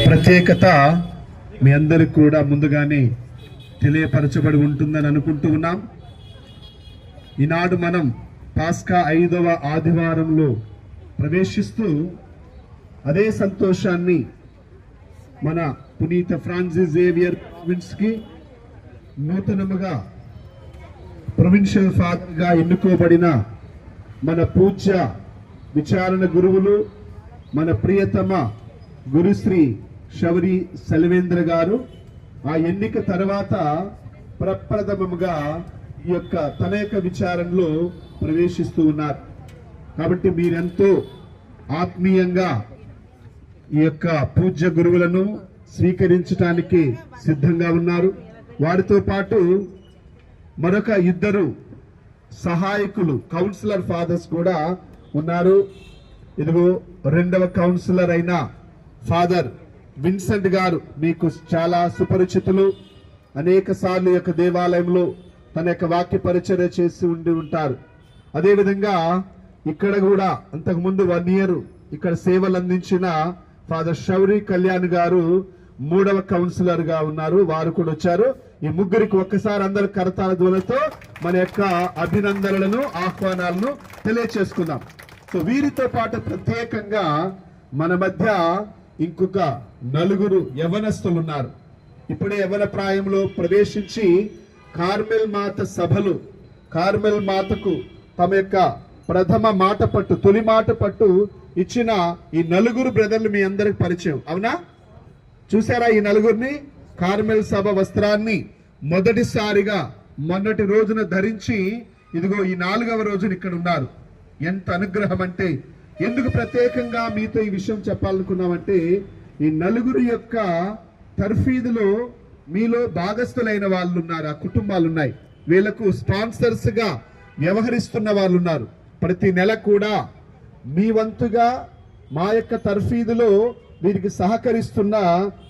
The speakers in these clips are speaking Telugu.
ప్రత్యేకత మీ అందరికి కూడా ముందుగానే తెలియపరచబడి ఉంటుందని అనుకుంటూ ఉన్నాం. ఈనాడు మనం పాస్కా 5వ ఆదివారంలో ప్రవేశిస్తూ అదే సంతోషాన్ని మన పునీత ఫ్రాన్సిస్ జేవియర్ ప్రావిన్స్కి నూతనముగా ప్రొవిన్షియల్ ఫాదర్గా ఎన్నుకోబడిన మన పూజ్య విచారణ గురువులు మన ప్రియతమ గురుశ్రీ శౌరి సెల్వేంద్ర గారు ఆ ఎన్నిక తర్వాత ప్రప్రథమముగా ఈ యొక్క తన యొక్క విచారణలో ప్రవేశిస్తూ ఉన్నారు. కాబట్టి మీరెంతో ఆత్మీయంగా ఈ యొక్క పూజ్య గురువులను స్వీకరించడానికి సిద్ధంగా ఉన్నారు. వారితో పాటు మరొక 2 సహాయకులు కౌన్సిలర్ ఫాదర్స్ కూడా ఉన్నారు. ఇదిగో 2వ కౌన్సిలర్ అయిన ఫాదర్ విన్సెంట్ గారు మీకు చాలా సుపరిచితులు. అనేక సార్లు యొక్క దేవాలయంలో తన యొక్క వాక్య పరిచర్య చేసి ఉంటారు. అదేవిధంగా ఇక్కడ కూడా అంతకుముందు 1 year ఇక్కడ సేవలు అందించిన ఫాదర్ శౌరి కళ్యాణ్ గారు 3వ కౌన్సిలర్ గా ఉన్నారు. వారు కూడా వచ్చారు. ఈ ముగ్గురికి ఒక్కసారి అందరు కరతాళ ధ్వనులతో మన యొక్క అభినందనలను ఆహ్వానాలను తెలియచేసుకుందాం. సో వీరితో పాటు ప్రత్యేకంగా మన మధ్య ఇంకొక 4 యవనస్తులు ఉన్నారు. ఇప్పుడే యవన ప్రాయంలో ప్రవేశించి కార్మెల్ మాత సభలు కార్మెల్ మాతకు తమ యొక్క ప్రథమ మాట పట్టు తొలి మాట పట్టు ఇచ్చిన ఈ 4 బ్రదర్లు మీ అందరికి పరిచయం. అవునా? చూసారా ఈ 4 కార్మెల్ సభ వస్త్రాన్ని మొదటిసారిగా మొన్నటి రోజున ధరించి ఇదిగో ఈ 4వ రోజున ఇక్కడ ఉన్నారు. ఎంత అనుగ్రహం అంటే, ఎందుకు ప్రత్యేకంగా మీతో ఈ విషయం చెప్పాలనుకున్నామంటే, ఈ 4 యొక్క తర్ఫీదులో మీలో భాగస్థులైన వాళ్ళు ఉన్నారు. ఆ కుటుంబాలు ఉన్నాయి. వీళ్లకు స్పాన్సర్స్ గా వ్యవహరిస్తున్న వాళ్ళు ఉన్నారు. ప్రతి నెల కూడా మీ వంతుగా మా యొక్క తర్ఫీదులో వీరికి సహకరిస్తున్న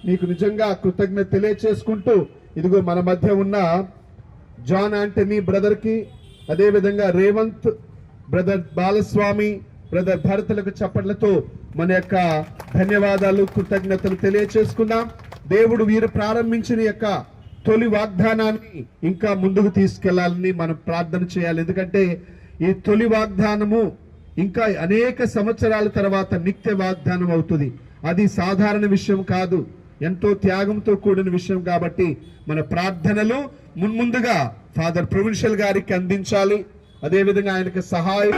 మీకు నిజంగా కృతజ్ఞత తెలియచేసుకుంటూ ఇదిగో మన మధ్య ఉన్న జాన్ ఆంటనీ బ్రదర్ కి, అదేవిధంగా రేవంత్ బ్రదర్ బాలస్వామి బ్రదర్ భరతులకు చప్పట్లతో మన యొక్క ధన్యవాదాలు కృతజ్ఞతలు తెలియచేసుకుందాం. దేవుడు వీరు ప్రారంభించిన యొక్క తొలి వాగ్దానాన్ని ఇంకా ముందుకు తీసుకెళ్లాలని మనం ప్రార్థన చేయాలి. ఎందుకంటే ఈ తొలి వాగ్దానము ఇంకా అనేక సంవత్సరాల తర్వాత నిత్య వాగ్దానం అవుతుంది. అది సాధారణ విషయం కాదు, ఎంతో త్యాగంతో కూడిన విషయం. కాబట్టి మన ప్రార్థనలు మున్ముందుగా ఫాదర్ ప్రొవిన్షియల్ గారికి అందించాలి. అదేవిధంగా ఆయనకు సహాయం